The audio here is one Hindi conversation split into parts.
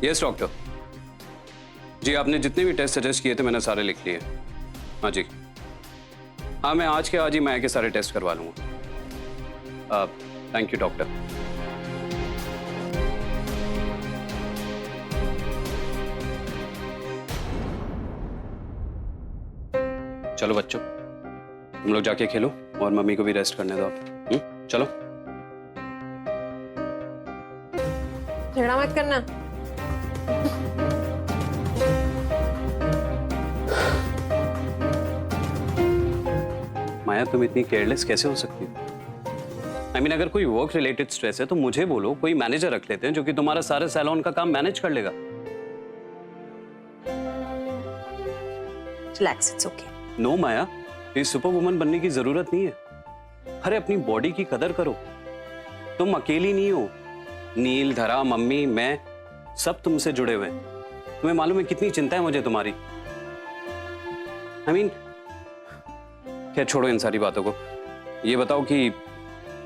यस डॉक्टर जी, आपने जितने भी टेस्ट सजेस्ट किए थे मैंने सारे लिख लिए। हाँ जी, हाँ मैं आज के आज ही माया के सारे टेस्ट करवा लूँगा। Thank you doctor. चलो बच्चों, तुम लोग जाके खेलो और मम्मी को भी रेस्ट करने दो आप। चलो। झगड़ा मत करना। माया, तुम इतनी केयरलेस कैसे हो सकती हो? I mean, अगर कोई वर्क रिलेटेड स्ट्रेस है तो मुझे बोलो, कोई मैनेजर रख लेते हैं जो कि तुम्हारा सारा सैलून का काम मैनेज कर लेगा। Relax, it's okay. नो माया, ये सुपर वुमन बनने की जरूरत नहीं है। अरे अपनी बॉडी की कदर करो। तुम अकेली नहीं हो, नील, धरा, मम्मी, मैं सब तुमसे जुड़े हुए हैं। तुम्हें मालूम है कितनी चिंता है मुझे तुम्हारी। I mean, क्या, छोड़ो इन सारी बातों को। ये बताओ कि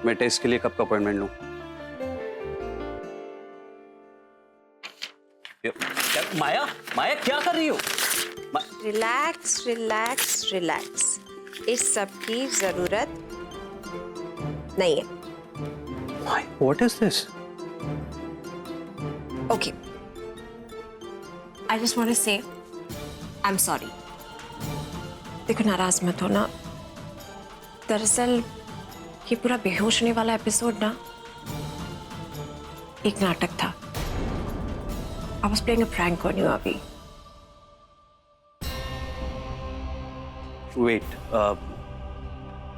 मैं टेस्ट के लिए कब का अपॉइंटमेंट लूं? माया, माया क्या कर रही हो? रिलैक्स रिलैक्स रिलैक्स, इस सब की जरूरत नहीं है। What is this? Okay. I just want to say, I'm sorry. देखो, नाराज मत हो ना। दरअसल ये पूरा बेहोश होने वाला एपिसोड ना एक नाटक था। I was playing a prank on you अभी। Wait,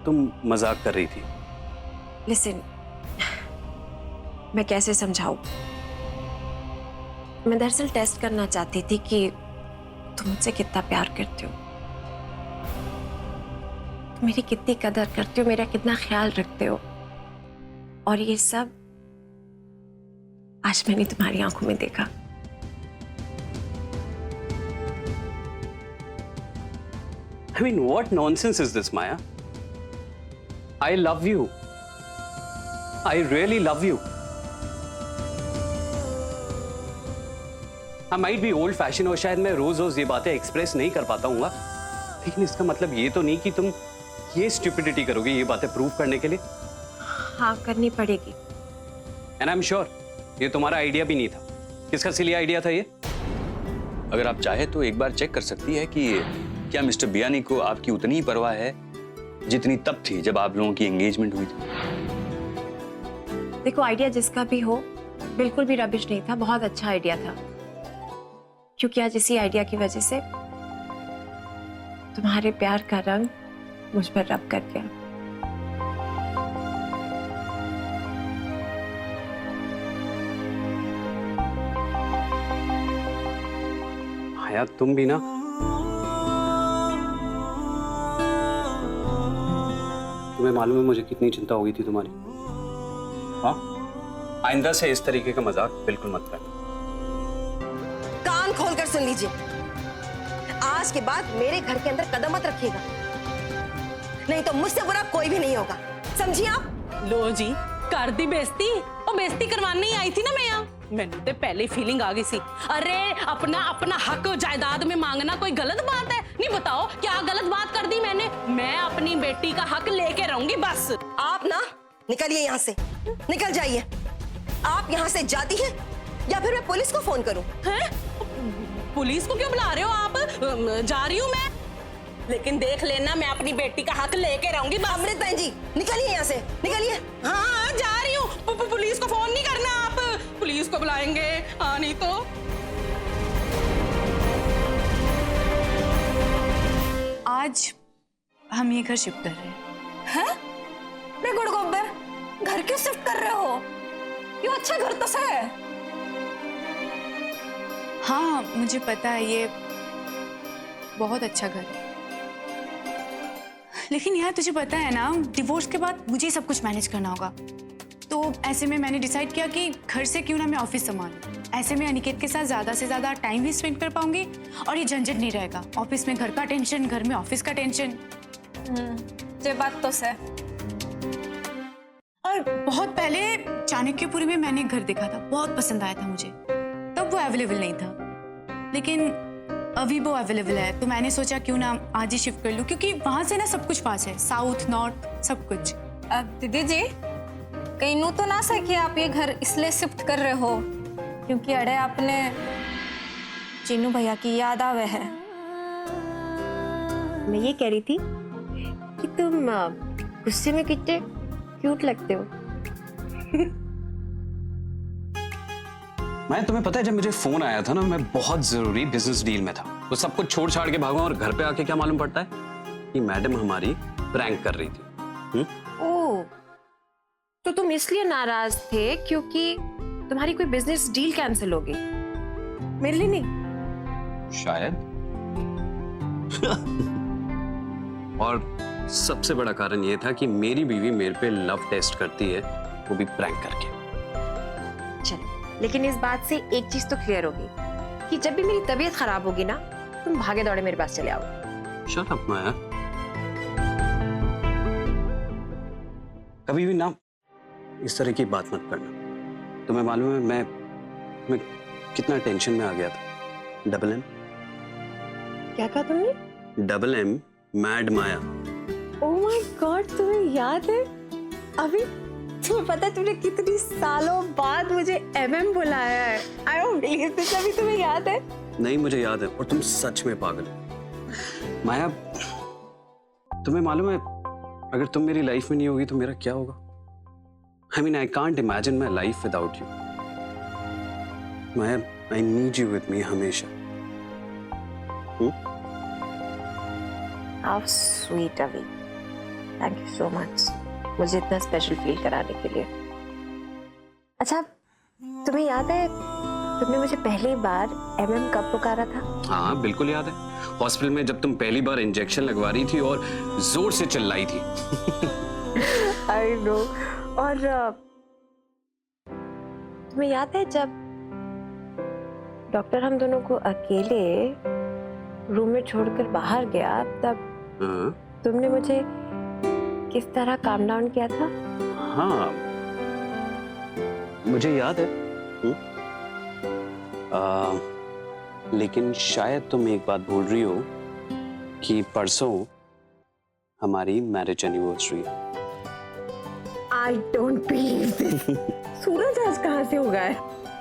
तुम मजाक कर रही थी? Listen, मैं कैसे समझाऊं? मैं दरअसल टेस्ट करना चाहती थी कि तुम मुझसे कितना प्यार करते हो, मेरी कितनी कदर करते हो, मेरा कितना ख्याल रखते हो। और ये सब आज मैंने तुम्हारी आंखों में देखा। I mean, what nonsense is this, Maya? I love you. I really love you. I might be old fashioned और शायद मैं रोज रोज ये बातें एक्सप्रेस नहीं कर पाता हूँ, लेकिन इसका मतलब ये तो नहीं कि तुम ये स्टुपिडिटी करोगे ये बातें प्रूव करने के लिए। हाँ, करनी पड़ेगी। एंड आई एम श्योर ये तुम्हारा आइडिया भी नहीं था। किसका सिली आइडिया था ये? अगर आप चाहे तो एक बार चेक कर सकती है कि क्या मिस्टर बियानी को आपकी उतनी ही परवाह है जितनी तब थी जब आप लोगों की एंगेजमेंट हुई थी। देखो, आइडिया जिसका भी हो बिल्कुल भी रबिश नहीं था, बहुत अच्छा आइडिया था। क्योंकि आज इसी आइडिया की वजह से तुम्हारे प्यार का रंग मुझ पर रब कर गया। माया, तुम भी ना, तुम्हें मालूम है मुझे कितनी चिंता हो गई थी तुम्हारी। हाँ, आइंदा से इस तरीके का मजाक बिल्कुल मत करना। कान खोलकर सुन लीजिए, आज के बाद मेरे घर के अंदर कदम मत रखिएगा, नहीं तो मुझसे बुरा कोई भी नहीं होगा, समझिए आप। लो जी, कर दी बेइज्जती। और बेइज्जती करवाने ही आई थी ना मैं यहाँ। मैंने तो पहले फीलिंग आ गई सी। अरे अपना अपना हक जायदाद में मांगना कोई गलत बात है? नहीं, बताओ क्या गलत बात कर दी मैंने? मैं अपनी बेटी का हक लेके रहूंगी बस। आप ना निकलिए यहाँ से, निकल जाइए। आप यहाँ से जाती हैं या फिर मैं पुलिस को फोन करूं? हैं? पुलिस को क्यों बुला रहे हो आप? जा रही हूँ मैं, लेकिन देख लेना मैं अपनी बेटी का हक लेके रहूंगी बस। अमृत बहन जी, निकलिए यहाँ से, निकलिए। हाँ, जा रही हूँ। पुलिस को फोन नहीं करना आप, पुलिस को बुलाएंगे। हाँ, नहीं तो। आज हम ये घर शिफ्ट कर रहे हैं। रे गुड़गोबर, घर क्यों शिफ्ट कर रहे हो? ये अच्छा घर तो है। हाँ, मुझे पता है ये बहुत अच्छा घर है, लेकिन यार तुझे पता है ना, डिवोर्स के बाद मुझे सब कुछ मैनेज करना होगा। तो ऐसे में मैंने डिसाइड किया कि घर से क्यों ना मैं ऑफिस संभालूं। ऐसे में अनिकेत के साथ ज्यादा से ज्यादा टाइम भी स्पेंड कर पाऊंगी और ये झंझट नहीं रहेगा। ऑफिस में घर का टेंशन, घर में ऑफिस का टेंशन। ये बात तो है। और बहुत पहले चाणक्यपुरी में मैंने एक घर देखा था, बहुत पसंद आया था मुझे। तब वो अवेलेबल नहीं था, लेकिन अभी वो अवेलेबल है, तो मैंने सोचा क्यों ना आज ही शिफ्ट कर लूँ, क्योंकि वहाँ से ना सब कुछ पास है, साउथ नॉर्थ सब कुछ। दीदी जी, कहीं नू तो ना सके आप ये घर इसलिए शिफ्ट कर रहे हो क्योंकि अड़े आपने चीनू भैया की याद आवे है। मैं ये कह रही थी कि तुम गुस्से में कितने क्यूट लगते हो। मैं तुम्हें पता है, जब मुझे फोन आया था ना, मैं बहुत जरूरी बिजनेस डील में था। वो सब कुछ छोड़ छाड़ के भागा और घर पे आके क्या मालूम पड़ता है कि मैडम हमारी प्रैंक कर रही थी। ओह, तो तुम इसलिए नाराज थे क्योंकि तुम्हारी कोई बिजनेस डील कैंसिल हो गई, मेरे लिए नहीं। शायद। और सबसे बड़ा कारण यह था कि मेरी बीवी मेरे पे लव टेस्ट करती है, वो भी प्रैंक करके। चलो, लेकिन इस बात से एक चीज तो क्लियर होगी कि जब भी मेरी तबीयत खराब होगी ना, तुम भागे दौड़े मेरे पास चले आओ। शट अप माया, कभी भी ना इस तरह की बात मत करना। तुम्हें मालूम है मैं कितना टेंशन में आ गया था। Double M. क्या कहा तुमने? Double M, mad Maya. Oh my God, तुम्हें याद है? अभी तुम्हें पता है तुमने कितनी सालों बाद मुझे एमएम बुलाया है। I don't believe this. अभी तुम्हें याद है? नहीं, मुझे याद है, और तुम सच में पागल हो। माया, तुम्हें मालूम है अगर तुम मेरी लाइफ में नहीं होगी तो मेरा क्या होगा? I mean, I can't imagine my life without you. Maya, I need you with me हमेशा। हाउ स्वीट अभी। थैंक यू सो मच मुझे इतना स्पेशल फील कराने के लिए। अच्छा, तुम्हें याद है तुमने मुझे पहली बार एमएम कब पुकारा था? हाँ, बिल्कुल याद है। हॉस्पिटल में जब तुम पहली बार इंजेक्शन लगवा रही थी और जोर से चिल्लाई थी। I know. और तुम्हें याद है जब डॉक्टर हम दोनों को अकेले रूम में छोड़कर बाहर गया, तब हाँ, तुमने मुझे किस तरह काम डाउन किया था? हाँ, मुझे याद है। लेकिन शायद तुम एक बात भूल रही हो कि परसों हमारी मैरिज एनिवर्सरी है। I don't believe this. सूरज आज कहाँ से हो गया है?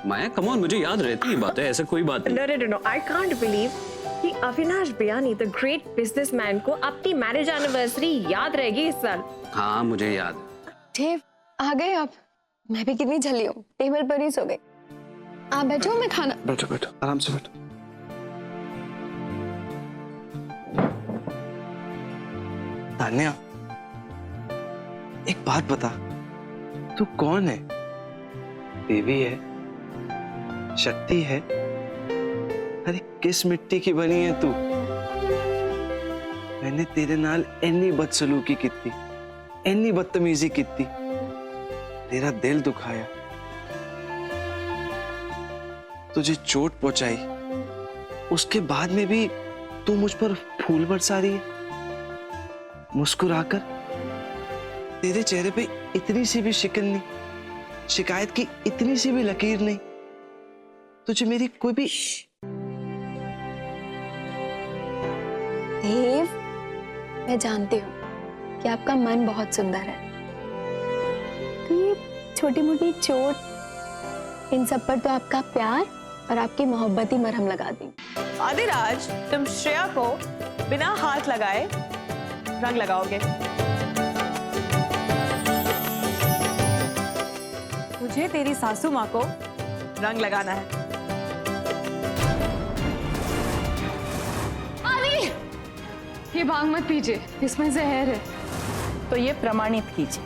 माया, कम ऑन, मुझे याद रहती है बात है, ऐसा कोई बात नहीं। नो, आई कांट बिलीव कि Avinash Biyani the great businessman को अपनी मैरिज एनिवर्सरी याद रहेगी इस साल। हाँ, मुझे याद है। देव, आ गए आप? मैं भी कितनी जली हूँ, टेबल पर ही सो गई। आप बैठो, मैं खाना। बैठो बैठो, आराम से बैठो। तान्या, एक बात बता, तू कौन है? देवी है? शक्ति है? अरे किस मिट्टी की बनी है तू? मैंने तेरे नाल इन्नी बदसलूकी की, इन्नी बदतमीजी की, तेरा दिल दुखाया, तुझे चोट पहुंचाई, उसके बाद में भी तू मुझ पर फूल बरसा रही है मुस्कुराकर। तेरे चेहरे पे इतनी सी भी शिकन नहीं, शिकायत की इतनी सी भी लकीर नहीं। तुझे मेरी कोई भी देव, मैं जानती हूँ कि आपका मन बहुत सुंदर है, तो ये छोटी मोटी चोट, इन सब पर तो आपका प्यार और आपकी मोहब्बत ही मरहम लगा दी। आदिराज, तुम श्रेया को बिना हाथ लगाए रंग लगाओगे। मुझे तेरी सासू माँ को रंग लगाना है। ये भांग मत पीजिए, इसमें जहर है। तो ये प्रमाणित कीजिए।